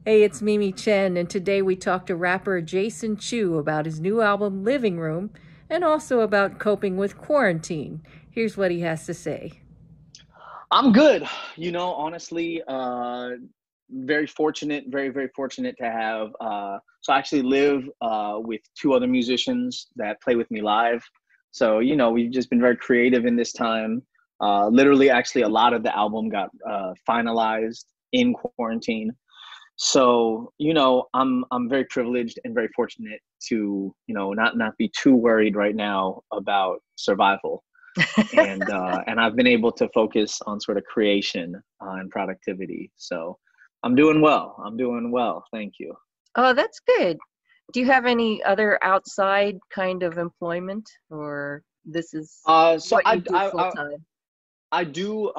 Hey, it's Mimi Chen, and today we talked to rapper Jason Chu about his new album Living Room and also about coping with quarantine. Here's what he has to say. I'm good. Honestly, very fortunate, very fortunate to have. So I actually live with two other musicians that play with me live. So, we've just been very creative in this time. Literally, actually, a lot of the album got finalized in quarantine. So, I'm very privileged and very fortunate to, not be too worried right now about survival and I've been able to focus on sort of creation and productivity. So I'm doing well. I'm doing well. Thank you. Oh, that's good. Do you have any other outside kind of employment, or this is So what you do full time? I do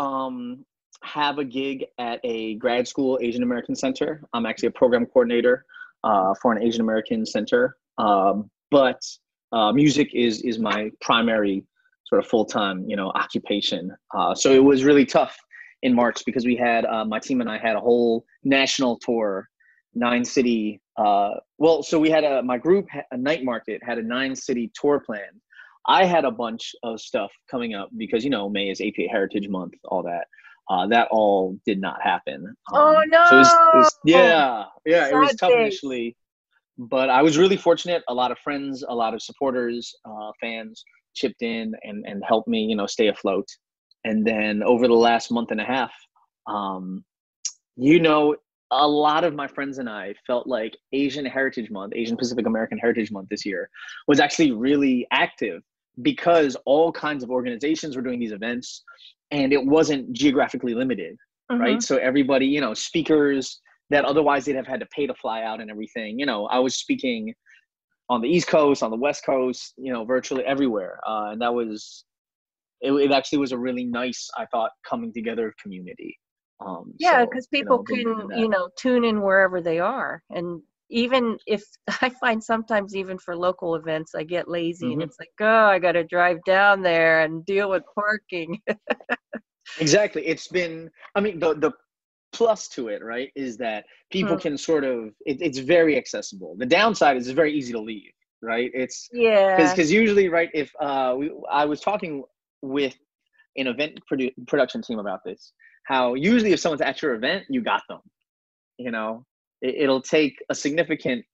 have a gig at a grad school Asian American center. I'm actually a program coordinator for an Asian American center, but music is my primary sort of full time occupation. So it was really tough in March because we had my team and I had a whole national tour, 9 city. So we had my group, a night market, had a 9 city tour plan. I had a bunch of stuff coming up because May is APA Heritage Month, all that. That all did not happen. Oh So no! yeah, it was Sad tough days. initially, but I was really fortunate. A lot of friends, a lot of supporters, fans chipped in and helped me, stay afloat. And then over the last month and a half, um, you know, a lot of my friends and I felt like Asian Heritage Month, Asian Pacific American Heritage Month this year was actually really active because all kinds of organizations were doing these events and it wasn't geographically limited, right? Hmm. So everybody, speakers that otherwise they'd have had to pay to fly out and everything, I was speaking on the East Coast, on the West Coast, virtually everywhere. And it actually was a really nice, I thought, coming together of community. Yeah, So, because people I've been can, doing that. tune in wherever they are. And even if I find sometimes even for local events, I get lazy and Hmm. it's like, oh, I got to drive down there and deal with parking. Exactly. It's been, I mean, the plus to it, right, is that people Mm. can sort of, it's very accessible. The downside is it's very easy to leave, right? It's Yeah. because usually, right, if I was talking with an event production team about this, how usually if someone's at your event, you got them, you know, it'll take a significant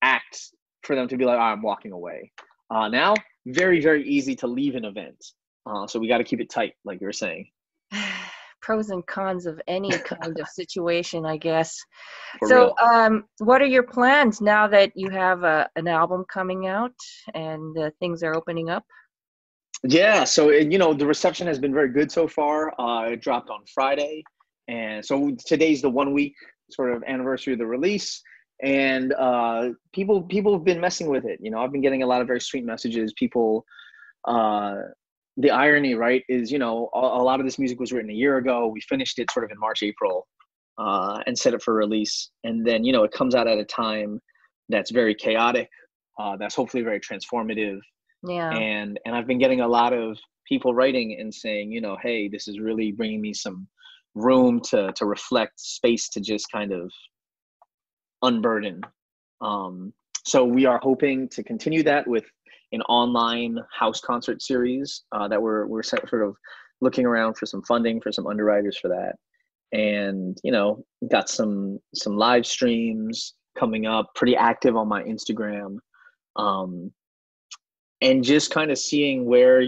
act for them to be like, oh, I'm walking away. Now, very easy to leave an event. So we got to keep it tight, like you were saying. Pros and cons of any kind of situation, I guess. For So, real. what are your plans now that you have an album coming out and things are opening up? Yeah, so the reception has been very good so far. It dropped on Friday, and so today's the 1 week sort of anniversary of the release. And people have been messing with it. I've been getting a lot of very sweet messages. People, uh, the irony, right, is a lot of this music was written a year ago. We finished it sort of in March, April, and set it for release. And then it comes out at a time that's very chaotic. That's hopefully very transformative Yeah. and I've been getting a lot of people writing and saying, hey, this is really bringing me some room to reflect, space to just kind of unburden. Um, so we are hoping to continue that with an online house concert series that we're sort of looking around for some funding for some underwriters for that, and got some live streams coming up, pretty active on my Instagram. Um, and just kind of seeing where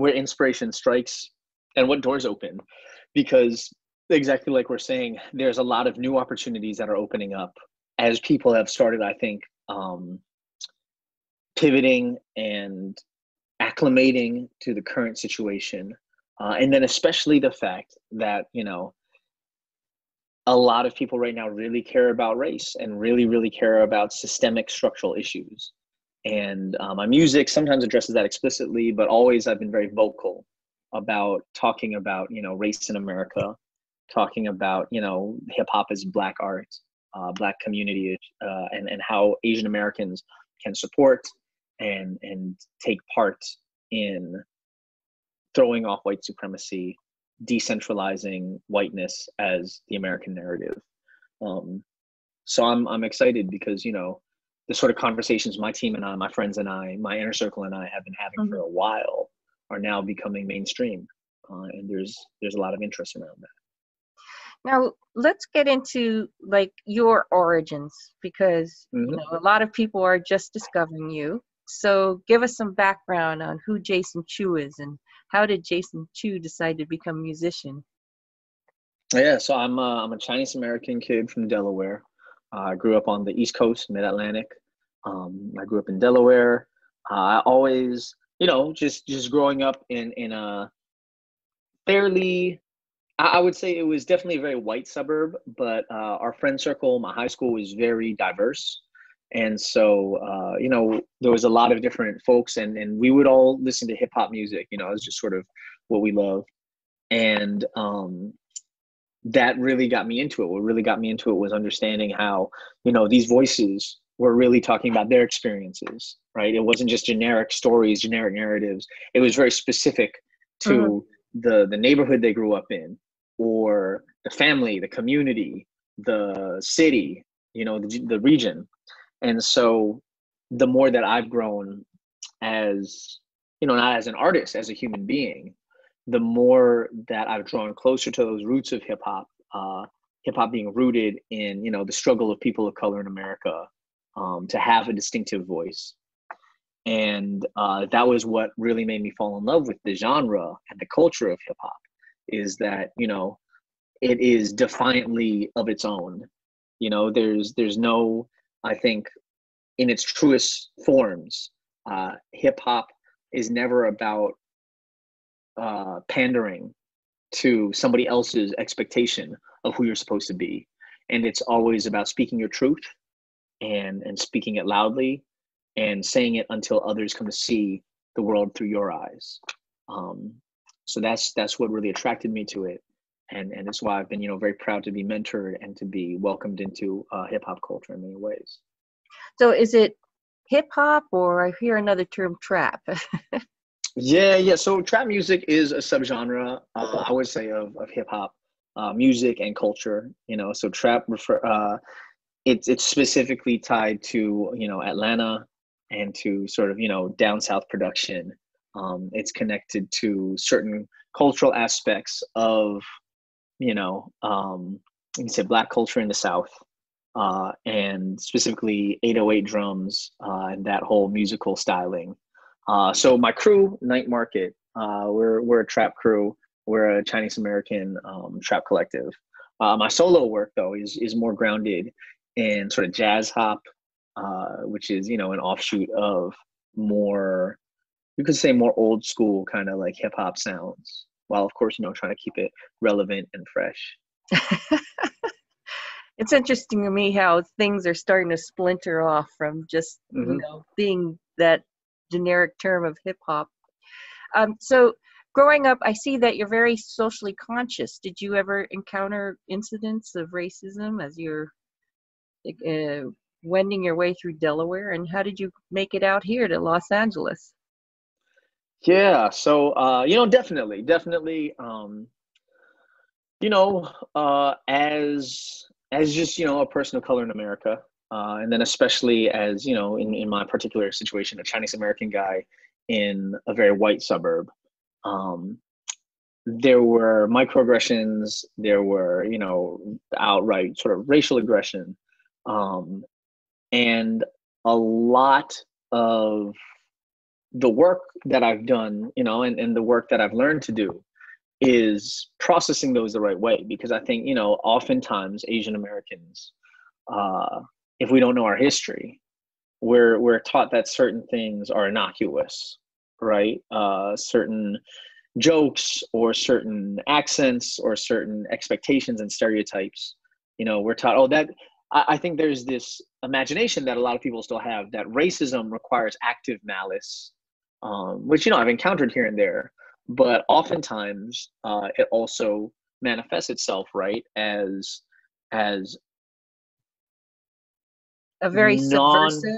inspiration strikes and what doors open, because exactly like we're saying, there's a lot of new opportunities that are opening up as people have started, I think, pivoting and acclimating to the current situation, and then especially the fact that a lot of people right now really care about race and really care about systemic structural issues. And my music sometimes addresses that explicitly, but always I've been very vocal about talking about race in America, talking about hip hop as Black art, Black community, and how Asian Americans can support and take part in throwing off white supremacy, decentralizing whiteness as the American narrative. So I'm excited because, the sort of conversations my team and I, my friends and I, my inner circle and I have been having for a while are now becoming mainstream. And there's a lot of interest around that. Now, let's get into like your origins, because a lot of people are just discovering you. So give us some background on who Jason Chu is and how did Jason Chu decide to become a musician? Yeah, so I'm a Chinese American kid from Delaware. I grew up on the East Coast, Mid-Atlantic. I grew up in Delaware. I always, just growing up in a fairly, I would say it was definitely a very white suburb, but our friend circle, my high school was very diverse. And so, there was a lot of different folks and we would all listen to hip hop music, it was just sort of what we loved. And that really got me into it. What really got me into it was understanding how, these voices were really talking about their experiences, right? It wasn't just generic stories, generic narratives. It was very specific to the neighborhood they grew up in, or the family, the community, the city, the region. And so the more that I've grown as, not as an artist, as a human being, the more that I've drawn closer to those roots of hip hop being rooted in, the struggle of people of color in America, to have a distinctive voice. And that was what really made me fall in love with the genre and the culture of hip hop, is that, it is defiantly of its own. There's no, I think, in its truest forms, hip hop is never about pandering to somebody else's expectation of who you're supposed to be. And it's always about speaking your truth and speaking it loudly and saying it until others come to see the world through your eyes. So that's what really attracted me to it. And it's why I've been, very proud to be mentored and to be welcomed into hip hop culture in many ways. So is it hip hop, or I hear another term, trap? Yeah. So trap music is a subgenre, I would say, of hip hop music and culture. So trap it's specifically tied to Atlanta and to sort of down south production. It's connected to certain cultural aspects of you can say Black culture in the South, and specifically 808 drums and that whole musical styling. So my crew, Night Market, we're a trap crew. We're a Chinese American trap collective. My solo work, though, is more grounded in sort of jazz hop, which is an offshoot of more, you could say, more old school kind of like hip hop sounds, while of course trying to keep it relevant and fresh. It's interesting to me how things are starting to splinter off from just being that generic term of hip hop. So growing up, I see that you're very socially conscious. Did you ever encounter incidents of racism as you're wending your way through Delaware, and how did you make it out here to Los Angeles? Yeah, so definitely, as just a person of color in America, and then especially as in my particular situation, a Chinese American guy in a very white suburb, there were microaggressions, there were outright sort of racial aggression, and a lot of the work that I've done, and the work that I've learned to do is processing those the right way. Because I think, oftentimes Asian Americans, if we don't know our history, we're taught that certain things are innocuous, right? Certain jokes or certain accents or certain expectations and stereotypes, we're taught, I think there's this imagination that a lot of people still have, that racism requires active malice, which I've encountered here and there, but oftentimes it also manifests itself, right, as a very subversive,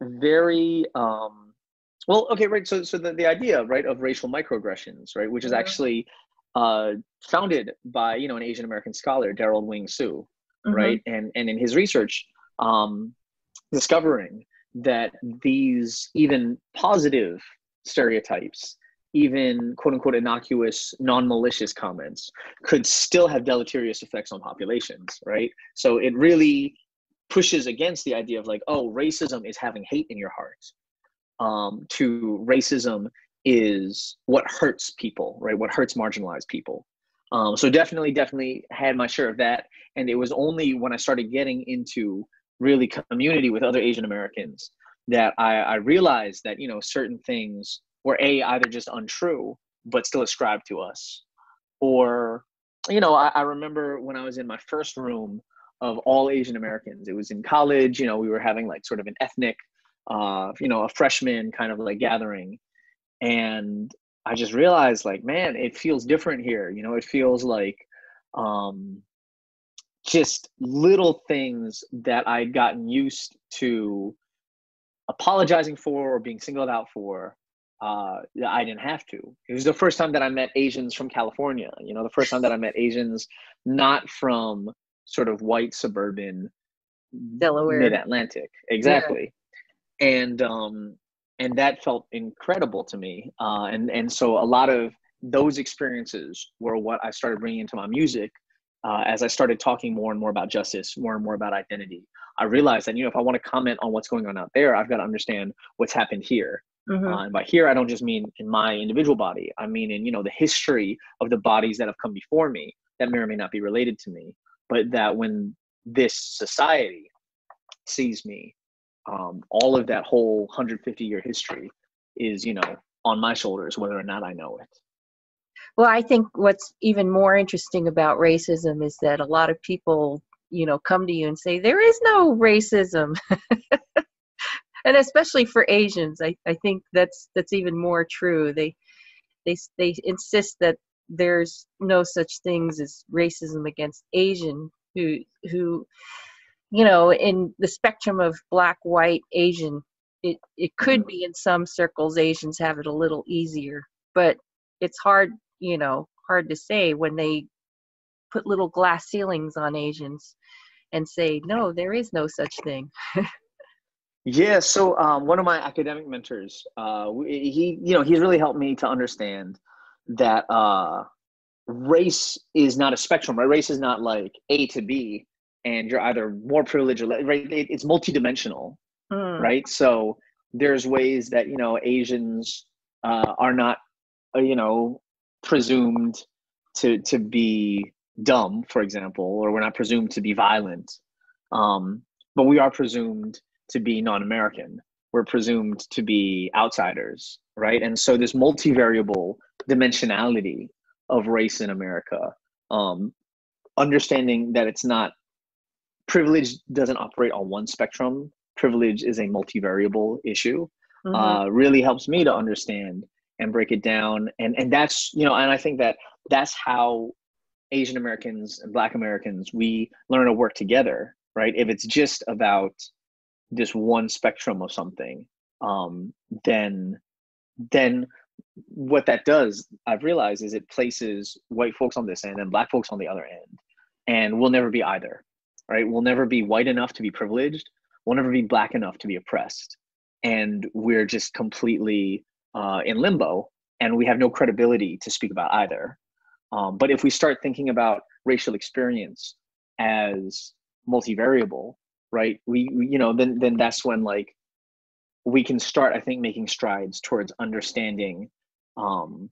very well, okay, right. So the idea, right, of racial microaggressions, right, which is actually founded by, an Asian American scholar, Daryl Wing Su, Mm-hmm. right? And in his research, discovering that these even positive stereotypes, even quote unquote innocuous, non-malicious comments could still have deleterious effects on populations, right? So it really pushes against the idea of like, oh, racism is having hate in your heart, to racism is what hurts people, right? What hurts marginalized people. So definitely had my share of that. And it was only when I started getting into really community with other Asian Americans that I realized that, certain things were either just untrue, but still ascribed to us. Or, I remember when I was in my first room of all Asian Americans, it was in college, we were having like sort of an ethnic, a freshman kind of like gathering. And I just realized like, man, it feels different here. It feels like, just little things that I'd gotten used to apologizing for or being singled out for, I didn't have to. It was the first time that I met Asians from California, the first time that I met Asians not from sort of white suburban Delaware. mid-Atlantic. Yeah. Exactly. And that felt incredible to me. And so a lot of those experiences were what I started bringing into my music. As I started talking more and more about justice, more and more about identity, I realized that, if I want to comment on what's going on out there, I've got to understand what's happened here. Mm-hmm. And by here, I don't just mean in my individual body. I mean in, the history of the bodies that have come before me that may or may not be related to me, but that when this society sees me, all of that whole 150-year history is, on my shoulders, whether or not I know it. Well, I think what's even more interesting about racism is that a lot of people, come to you and say, there is no racism. And especially for Asians, I think that's even more true. They insist that there's no such things as racism against Asian who in the spectrum of black, white, Asian, it could be in some circles Asians have it a little easier, but it's hard to say when they put little glass ceilings on Asians and say, no, there is no such thing. Yeah, so one of my academic mentors, he's really helped me to understand that race is not a spectrum, right? Race is not like A to B, and you're either more privileged or right. It's multidimensional, right? So there's ways that Asians are not, presumed to be dumb, for example, or we're not presumed to be violent, but we are presumed to be non-American. We're presumed to be outsiders, right? And so this multivariable dimensionality of race in America, understanding that it's not, privilege doesn't operate on one spectrum. Privilege is a multivariable issue. Really helps me to understand and break it down. And that's, and I think that that's how Asian Americans and Black Americans, we learn to work together, right? If it's just about this one spectrum of something, then what that does, I've realized, is it places white folks on this end and Black folks on the other end. And we'll never be either, right? We'll never be white enough to be privileged. We'll never be Black enough to be oppressed. And we're just completely in limbo, and we have no credibility to speak about either. But if we start thinking about racial experience as multivariable, right? We then that's when like we can start, I think, making strides towards understanding, and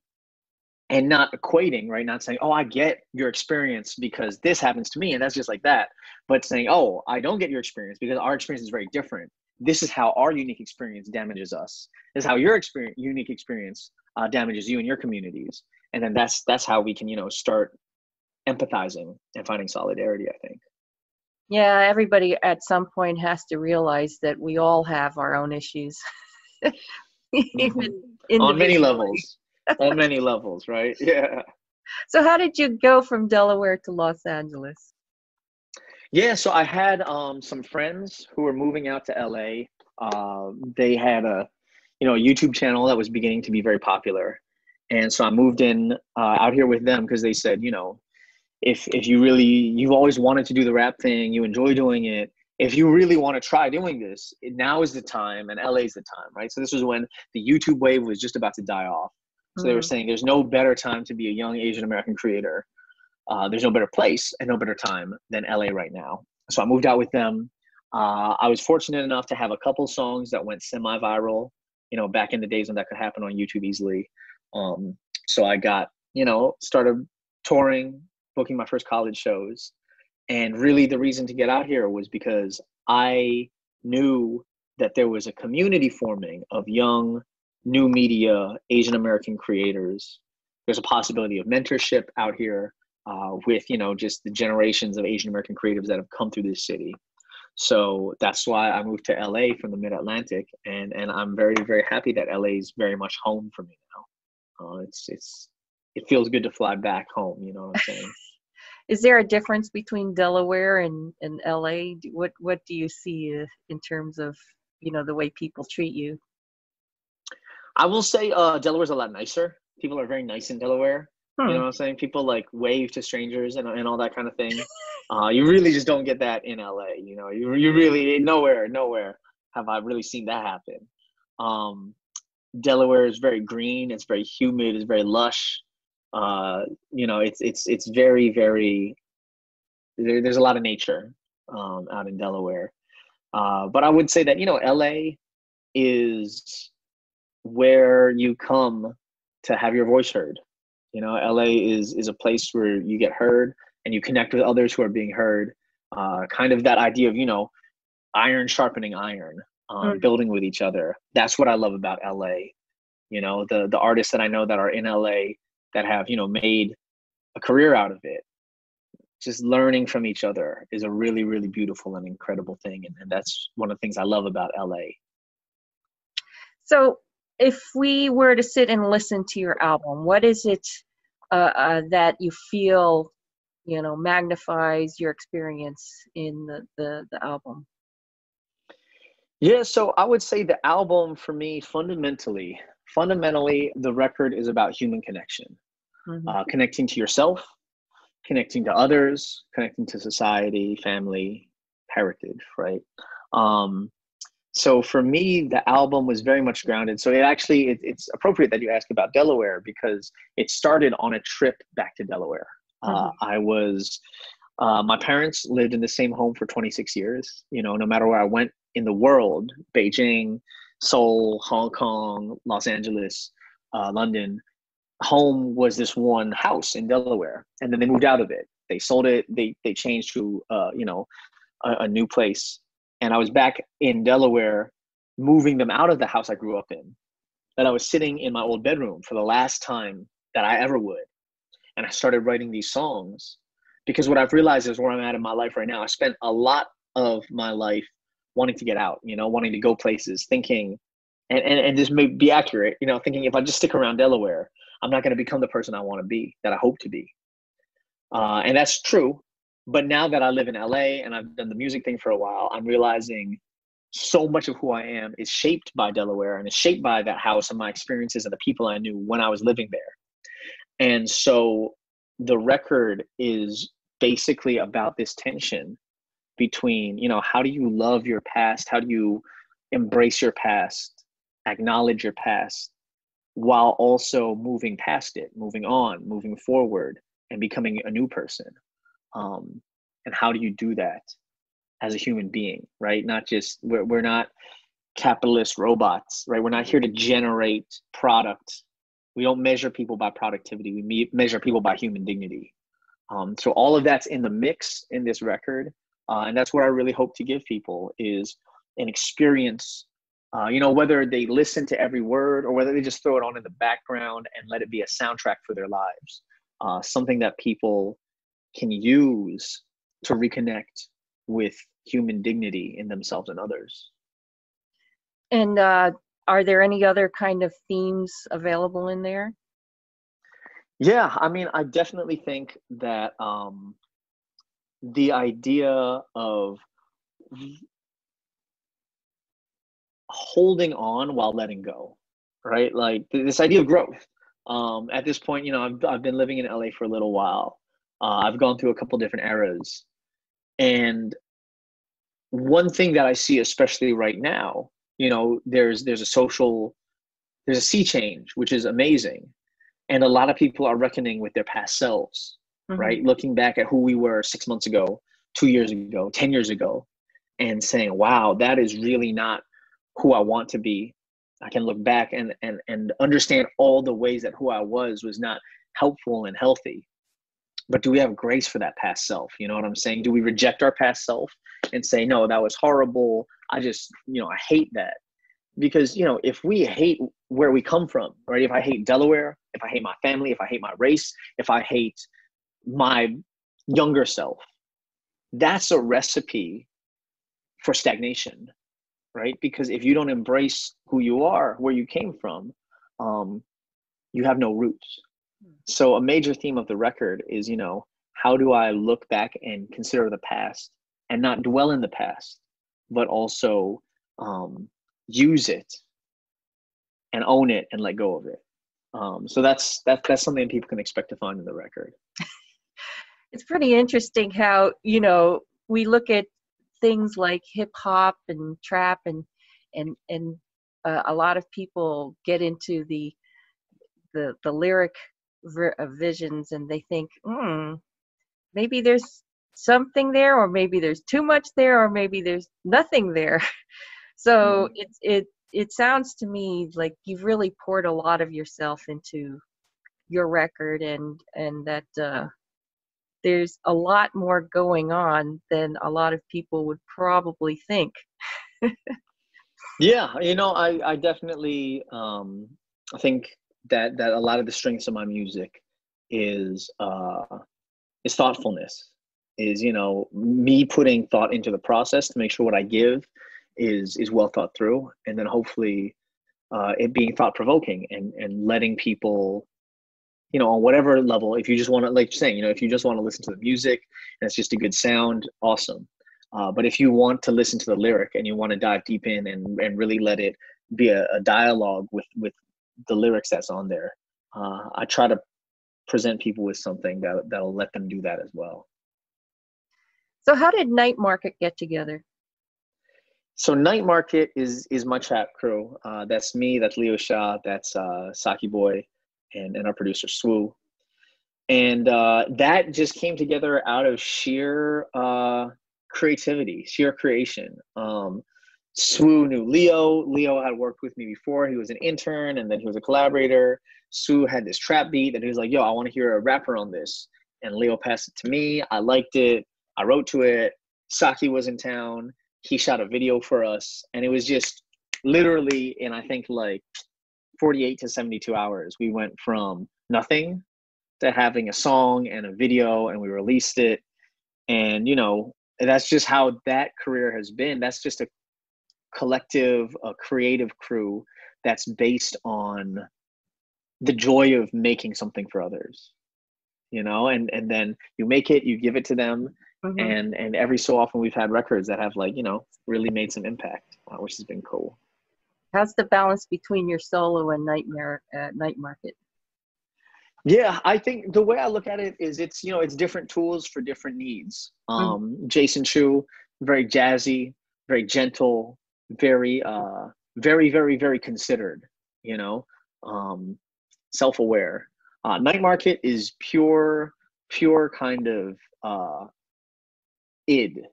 not equating, right? Not saying, oh, I get your experience because this happens to me and that's just like that, but saying, oh, I don't get your experience because our experience is very different. This is how our unique experience damages us. This is how your unique experience damages you and your communities. And then that's how we can, start empathizing and finding solidarity, I think. Yeah, everybody at some point has to realize that we all have our own issues. Even on many levels. On many levels, right? Yeah. So how did you go from Delaware to Los Angeles? Yeah, so I had some friends who were moving out to LA. They had a YouTube channel that was beginning to be very popular. And so I moved in out here with them because they said, if you've always wanted to do the rap thing, you enjoy doing it. If you really want to try doing this, now is the time, and LA is the time, right? So this was when the YouTube wave was just about to die off. So they were saying there's no better time to be a young Asian American creator. There's no better place and no better time than LA right now. So I moved out with them. I was fortunate enough to have a couple songs that went semi-viral, back in the days when that could happen on YouTube easily. So I got, started touring, booking my first college shows. And really the reason to get out here was because I knew that there was a community forming of young, new media, Asian American creators. There's a possibility of mentorship out here with, just the generations of Asian American creatives that have come through this city. So that's why I moved to LA from the Mid-Atlantic, and I'm very, very happy that LA is very much home for me now. It feels good to fly back home, you know what I'm saying? Is there a difference between Delaware and LA? What do you see in terms of, the way people treat you? I will say Delaware's a lot nicer. People are very nice in Delaware. You know what I'm saying? People like wave to strangers and all that kind of thing. You really just don't get that in LA. You really nowhere have I really seen that happen. Delaware is very green. It's very humid. It's very lush. It's very, very. There's a lot of nature out in Delaware. But I would say that LA is where you come to have your voice heard. LA is a place where you get heard and you connect with others who are being heard. Kind of that idea of, iron sharpening iron, building with each other. That's what I love about LA. The artists that I know that are in LA that have, made a career out of it. Just learning from each other is a really, really beautiful and incredible thing. And that's one of the things I love about LA. So if we were to sit and listen to your album, what is it that you feel, magnifies your experience in the album? Yeah, so I would say the album for me, fundamentally, the record is about human connection, connecting to yourself, connecting to others, connecting to society, family, heritage, right? So for me, the album was very much grounded. So it's appropriate that you ask about Delaware because it started on a trip back to Delaware. My parents lived in the same home for 26 years. No matter where I went in the world, Beijing, Seoul, Hong Kong, Los Angeles, London, home was this one house in Delaware. And then they moved out of it. They sold it. They changed to, a new place. And I was back in Delaware, moving them out of the house I grew up in. And I was sitting in my old bedroom for the last time that I ever would. And I started writing these songs because what I've realized is where I'm at in my life right now. I spent a lot of my life wanting to get out, wanting to go places, thinking, and this may be accurate, thinking if I just stick around Delaware, I'm not going to become the person I want to be, that I hope to be. And that's true. But now that I live in LA and I've done the music thing for a while, I'm realizing so much of who I am is shaped by Delaware and is shaped by that house and my experiences and the people I knew when I was living there. And so the record is basically about this tension between, how do you love your past? How do you embrace your past, acknowledge your past, while also moving past it, moving on, moving forward, and becoming a new person? And how do you do that as a human being, right? Not just, we're not capitalist robots, right? We're not here to generate product. We don't measure people by productivity. We measure people by human dignity. So all of that's in the mix in this record. And that's what I really hope to give people is an experience, whether they listen to every word or whether they just throw it on in the background and let it be a soundtrack for their lives. Something that people can use to reconnect with human dignity in themselves and others. And are there any other kind of themes available in there? Yeah, I mean, I definitely think that the idea of holding on while letting go, right? Like this idea of growth. At this point, I've been living in LA for a little while. I've gone through a couple different eras, and one thing that I see, especially right now, there's a sea change, which is amazing, and a lot of people are reckoning with their past selves, right? Looking back at who we were 6 months ago, 2 years ago, 10 years ago, and saying, wow, that is really not who I want to be. I can look back and understand all the ways that who I was not helpful and healthy. But do we have grace for that past self? You know what I'm saying? Do we reject our past self and say, no, that was horrible. I hate that. Because, if we hate where we come from, right? If I hate Delaware, if I hate my family, if I hate my race, if I hate my younger self, that's a recipe for stagnation, right? Because if you don't embrace who you are, where you came from, you have no roots. So a major theme of the record is, how do I look back and consider the past and not dwell in the past, but also use it and own it and let go of it. So that's something people can expect to find in the record. It's pretty interesting how, we look at things like hip hop and trap and a lot of people get into the lyric visions, and they think, maybe there's something there, or maybe there's too much there, or maybe there's nothing there. So it sounds to me like you've really poured a lot of yourself into your record, and that there's a lot more going on than a lot of people would probably think. Yeah, I definitely I think that a lot of the strengths of my music is thoughtfulness, is me putting thought into the process to make sure what I give is well thought through, and then hopefully it being thought provoking and letting people, on whatever level, if you just want to, like you're saying, if you just want to listen to the music and it's just a good sound, awesome. But if you want to listen to the lyric and you want to dive deep in and really let it be a dialogue with the lyrics that's on there, I try to present people with something that'll let them do that as well. So how did Night Market get together? So Night Market is my trap crew. That's me, that's Leo Shah, that's Saki Boy, and our producer Swoo. And that just came together out of sheer creativity, sheer creation. Swoo knew Leo. Leo had worked with me before. He was an intern, and then he was a collaborator. Swoo had this trap beat, and he was like, yo, I want to hear a rapper on this. And Leo passed it to me. I liked it. I wrote to it. Saki was in town. He shot a video for us. And it was just literally in, I think, like 48 to 72 hours, we went from nothing to having a song and a video, and we released it. And, that's just how that career has been. That's just a collective, a creative crew that's based on the joy of making something for others, and then you make it, you give it to them. And every so often we've had records that have really made some impact, which has been cool. How's the balance between your solo and Night Market? Yeah, I think the way I look at it is it's different tools for different needs. Jason Chu, very jazzy, very gentle, very very, very, very considered, self-aware. Night Market is pure kind of id,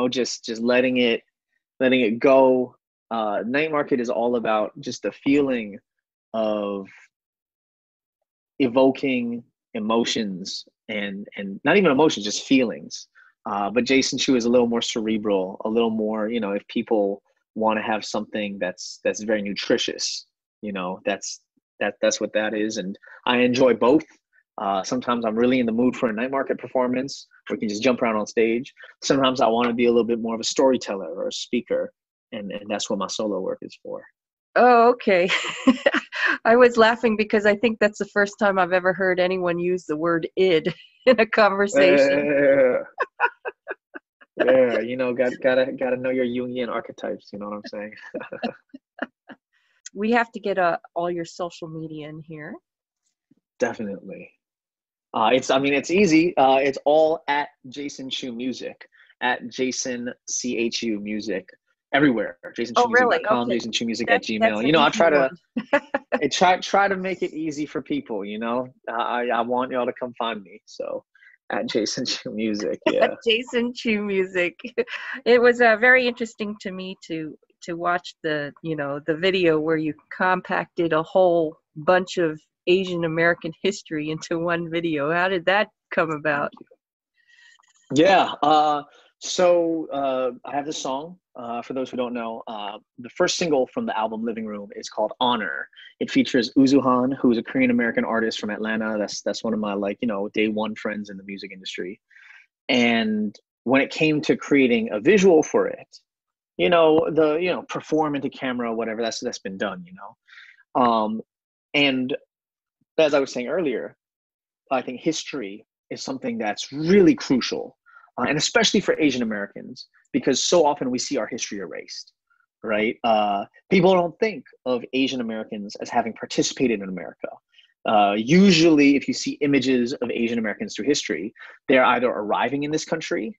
just letting it go. Night Market is all about just the feeling of evoking emotions and not even emotions, just feelings. But Jason Chu is a little more cerebral, a little more, if people want to have something that's very nutritious, that's what that is. And I enjoy both. Sometimes I'm really in the mood for a Night Market performance where we can just jump around on stage. Sometimes I want to be a little bit more of a storyteller or a speaker, and that's what my solo work is for. Oh, okay. I was laughing because I think that's the first time I've ever heard anyone use the word id in a conversation. Yeah, gotta know your Jungian archetypes, you know what I'm saying? We have to get all your social media in here. Definitely. It's easy. It's all at Jason Chu Music, at Jason CHU Music, everywhere. Oh, really? JasonChuMusic.com, Okay. JasonChuMusic at That's Gmail. an I easy try to one. try to make it easy for people. I want y'all to come find me. So at Jason Chu Music, yeah. Jason Chu Music. It was very interesting to me to watch the video where you compacted a whole bunch of Asian American history into one video. How did that come about? Yeah. I have this song. For those who don't know, the first single from the album Living Room is called Honor. It features Uzuhan, who is a Korean American artist from Atlanta. That's one of my day one friends in the music industry. And when it came to creating a visual for it, perform into camera, whatever, that's been done. And as I was saying earlier, I think history is something that's really crucial, and especially for Asian Americans, because so often we see our history erased, right? People don't think of Asian Americans as having participated in America. Usually, if you see images of Asian Americans through history, they're either arriving in this country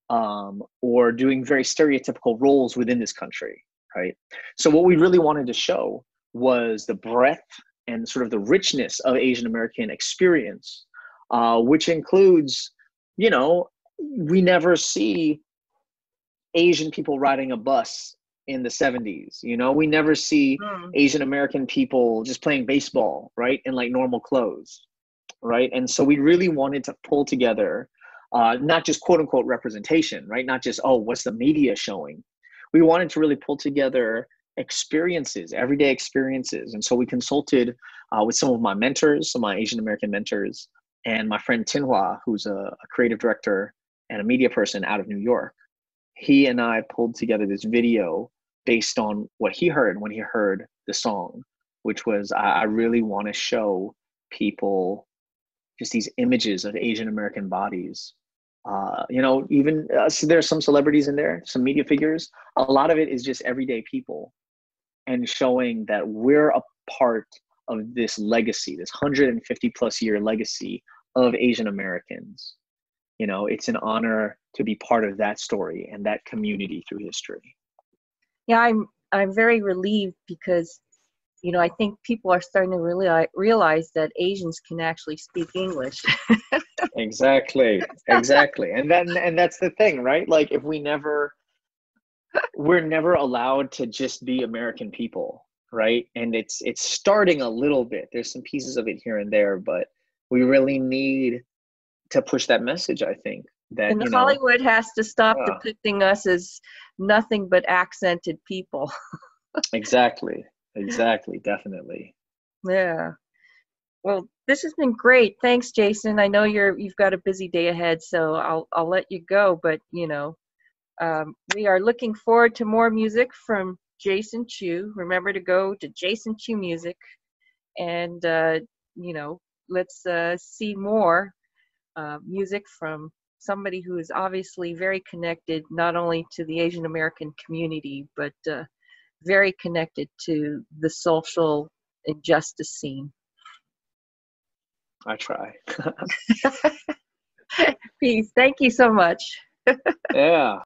or doing very stereotypical roles within this country, right? So what we really wanted to show was the breadth and sort of the richness of Asian American experience, which includes, we never see Asian people riding a bus in the 70s. We never see Asian American people just playing baseball, right, in like normal clothes, right? And so we really wanted to pull together not just quote unquote representation, right? Not just, oh, what's the media showing? We wanted to really pull together experiences, everyday experiences. And so we consulted with some of my mentors, some of my Asian American mentors, and my friend Tinhua, who's a creative director and a media person out of New York. He and I pulled together this video based on what he heard when he heard the song, which was, I really want to show people just these images of Asian American bodies. So there's some celebrities in there, some media figures. A lot of it is just everyday people, and showing that we're a part of this legacy, this 150 plus year legacy of Asian Americans. It's an honor to be part of that story and that community through history. Yeah, I'm very relieved because, I think people are starting to realize that Asians can actually speak English. Exactly. And that's the thing, right? Like if we're never allowed to just be American people, right? And it's starting a little bit. There's some pieces of it here and there, but we really need to push that message, I think. That, and Hollywood has to stop depicting us as nothing but accented people. Exactly, definitely. Yeah. Well, this has been great. Thanks, Jason. I know you've got a busy day ahead, so I'll let you go. But we are looking forward to more music from Jason Chu. Remember to go to Jason Chu Music, and let's see more music from somebody who is obviously very connected not only to the Asian American community, but very connected to the social injustice scene. I try. Peace. Thank you so much. Yeah.